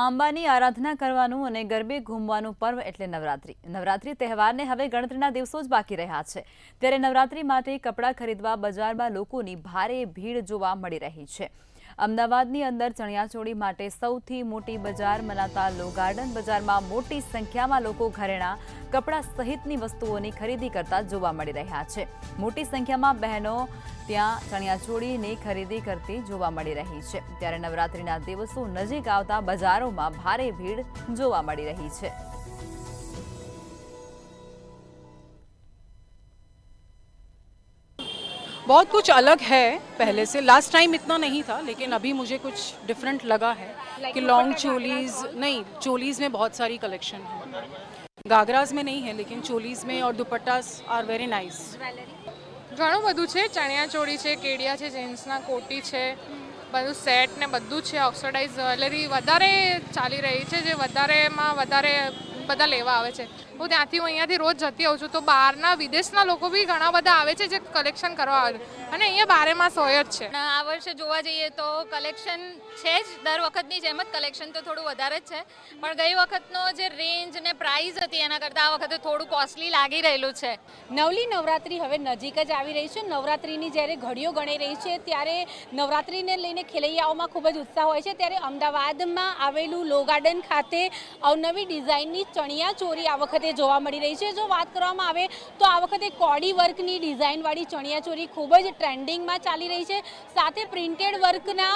અંબાની આરાધના કરવાનું અને ગરબે ઘૂમવાનું પર્વ એટલે નવરાત્રી. નવરાત્રી તહેવારને હવે ગણતરીના દિવસો જ બાકી રહ્યા છે. ત્યારે નવરાત્રી માટે કપડાં ખરીદવા બજારમાં લોકોની ભારે ભીડ જોવા મળી રહી છે. અમદાવાદની અંદર ચણિયાચોળી માટે સૌથી મોટી બજાર મનાતા લો ગાર્ડન બજારમાં મોટી સંખ્યામાં લોકો ઘરેણાં, કપડાં સહિતની વસ્તુઓની ખરીદી કરતા જોવા મળી રહ્યા છે. મોટી સંખ્યામાં બહેનો ત્યાં ચણિયાચોળીની ખરીદી કરતી જોવા મળી રહી છે. ત્યારે નવરાત્રીના દિવસો નજીક આવતા બજારોમાં ભારે ભીડ જોવા મળી રહી છે. बहुत कुछ अलग है पहले से। लास्ट टाइम इतना नहीं था, लेकिन अभी मुझे कुछ डिफरेंट लगा है कि लॉन्ग चोलीज नहीं, चोलीज में बहुत सारी कलेक्शन है। घाघराज में नहीं है, लेकिन चोलीज में और दुपट्टास आर वेरी नाइस। ઘણું બધું છે, ચણિયાચોળી છે, કેડિયા છે, જેન્ટ્સના કોટી છે, બધું સેટ ને બધું છે. ઓક્સિડાઇઝ જ્વેલરી વધારે ચાલી રહી છે, જે વધારેમાં વધારે બધા લેવા આવે છે. હું અહીંયાથી રોજ જતી આવું છું, તો બહારના વિદેશના લોકો બી ઘણા બધા આવે છે જે કલેક્શન કરવા આવે છે, અને અહીંયા બારેમાસ હોય જ છે. આ વર્ષે જોવા જઈએ તો કલેક્શન છે જ, દર વખતની જેમ જ કલેક્શન તો થોડું વધારે જ છે, પણ ગઈ વખતનો જે રેન્જ ને પ્રાઇસ હતી એના કરતાં આ વખતે થોડું કોસ્ટલી લાગી રહેલું છે. નવલી નવરાત્રી હવે નજીક જ આવી રહી છે. નવરાત્રીની જ્યારે ઘડીઓ ગણાઈ રહી છે, ત્યારે નવરાત્રીને લઈને ખેલૈયાઓમાં ખૂબ જ ઉત્સાહ હોય છે. ત્યારે અમદાવાદમાં આવેલું લો ગાર્ડન ખાતે અવનવી ડિઝાઇનની ચણિયાચોળી આ વખતે જોવા મળી રહી છે. જો વાત કરવામાં આવે તો આ વખતે કોડી વર્કની ડિઝાઇનવાળી ચણિયાચોળી ખૂબ જ ટ્રેન્ડિંગમાં ચાલી રહી છે. સાથે પ્રિન્ટેડ વર્કના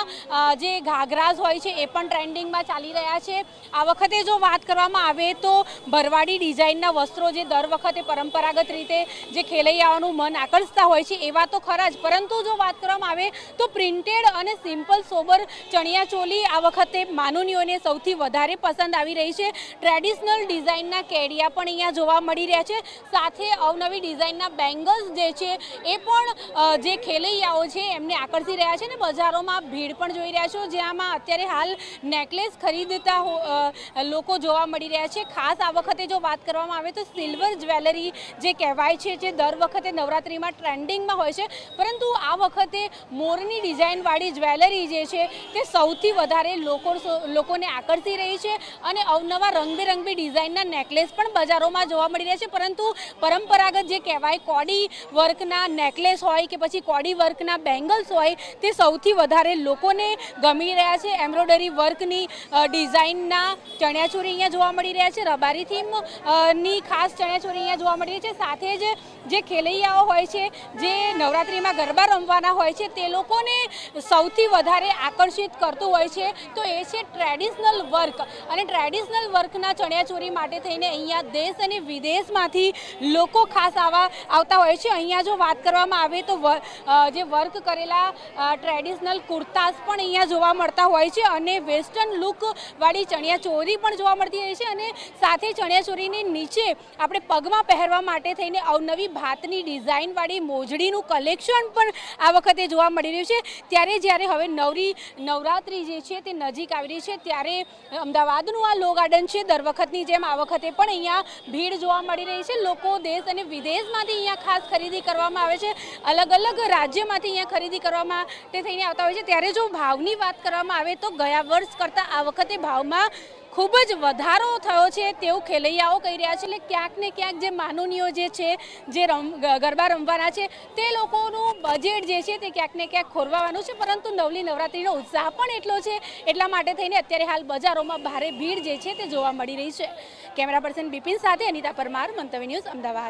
જે ઘાઘરાસ હોય છે એ પણ ટ્રેન્ડિંગમાં ચાલી રહ્યા છે. આ વખતે જો વાત કરવામાં આવે તો ભરવાડી ડિઝાઇનના વસ્ત્રો જે દર વખતે પરંપરાગત રીતે જે ખેલૈયાઓનું મન આકર્ષતા હોય છે એવા તો ખરા જ, પરંતુ જો વાત કરવામાં આવે તો પ્રિન્ટેડ અને સિમ્પલ સોબર ચણિયાચોળી આ વખતે માનુનીઓને સૌથી વધારે પસંદ આવી રહી છે. ટ્રેડિશનલ ડિઝાઇનના કેડિયા પણ અહીંયા જોવા મળી રહ્યા છે. સાથે અવનવી ડિઝાઇનના બેંગલ્સ જે છે એ પણ જે ખેલૈયાઓ છે એમને આકર્ષી રહ્યા છે, ને બજારોમાં ભીડ પણ જોઈ રહ્યા છો, જેમાં અત્યારે હાલ નેકલેસ ખરીદતા લોકો જોવા મળી રહ્યા છે. ખાસ આ વખતે જો વાત કરવામાં આવે તો સિલ્વર જ્વેલરી જે કહેવાય છે, જે દર વખતે નવરાત્રિમાં ટ્રેન્ડિંગમાં હોય છે, પરંતુ આ વખતે મોરની ડિઝાઇનવાળી જ્વેલરી જે છે તે સૌથી વધારે લોકોને આકર્ષી રહી છે. અને અવનવા રંગબેરંગી ડિઝાઇનના નેકલેસ પણ બજારોમાં જોવા મળી રહ્યા છે, પરંતુ પરંપરાગત જે કહેવાય કોડી વર્કના નેકલેસ હોય કે પછી કોડી વર્કના બેંગલ્સ હોય તે સૌથી વધારે લોકોને ગમી રહ્યા છે. એમ્બ્રોઇડરી વર્કની ડિઝાઇનના ચણિયાચોળી અહીંયા જોવા મળી રહ્યા છે. રબારી થીમની ખાસ ચણિયાચોળી અહીંયા જોવા મળી રહી છે. સાથે જ જે ખેલૈયાઓ હોય છે, જે નવરાત્રિમાં ગરબા રમવાના હોય છે, તે લોકોને સૌથી વધારે આકર્ષિત કરતું હોય છે તો એ છે ટ્રેડિશનલ વર્ક. અને ટ્રેડિશનલ વર્કના ચણિયાચોળી માટે થઈને અહીંયા દેશ અને વિદેશમાંથી લોકો ખાસ આવતા હોય છે. અહીંયા જો વાત કરવામાં આવે તો જે વર્ક કરેલા ટ્રેડિશનલ કુર્તાસ પણ અહીંયા જોવા મળતા હોય છે, અને વેસ્ટર્ન લુકવાળી ચણિયાચોળી પણ જોવા મળતી હોય છે. અને સાથે ચણિયાચોળીની નીચે આપણે પગમાં પહેરવા માટે થઈને અવનવી ભાતની ડિઝાઇનવાળી મોજડીનું કલેક્શન પણ આ વખતે જોવા મળી રહ્યું છે. ત્યારે જ્યારે હવે નવરાત્રી જે છે તે નજીક આવી રહી છે, ત્યારે અમદાવાદનું આ લો ગાર્ડન છે, દર વખતની જેમ આ વખતે પણ અહીંયા ભીડ જોવા મળી રહી છે. લોકો દેશ અને વિદેશમાંથી અહીંયા ખાસ ખરીદી કરવામાં આવે છે. અલગ અલગ રાજ્યમાંથી અહીંયા ખરીદી કરવા માટે થઈને આવતા હોય છે. ત્યારે જો ભાવની વાત કરવામાં આવે તો ગયા વર્ષ કરતાં આ વખતે ભાવમાં ખૂબ જ વધારો થયો છે તેવું ખેલૈયાઓ કહી રહ્યા છે. એટલે ક્યાંક ને ક્યાંક જે માનુનીઓ જે છે, જે ગરબા રમવાના છે, તે લોકોનું બજેટ જે છે તે ક્યાંક ને ક્યાંક ખોરવાવાનું છે, પરંતુ નવલી નવરાત્રિનો ઉત્સાહ પણ એટલો છે. એટલા માટે થઈને અત્યારે હાલ બજારોમાં ભારે ભીડ જે છે તે જોવા મળી રહી છે. કેમેરા પર્સન બિપિન સાથે અનિતા પરમાર, મંતવ્ય ન્યૂઝ, અમદાવાદ.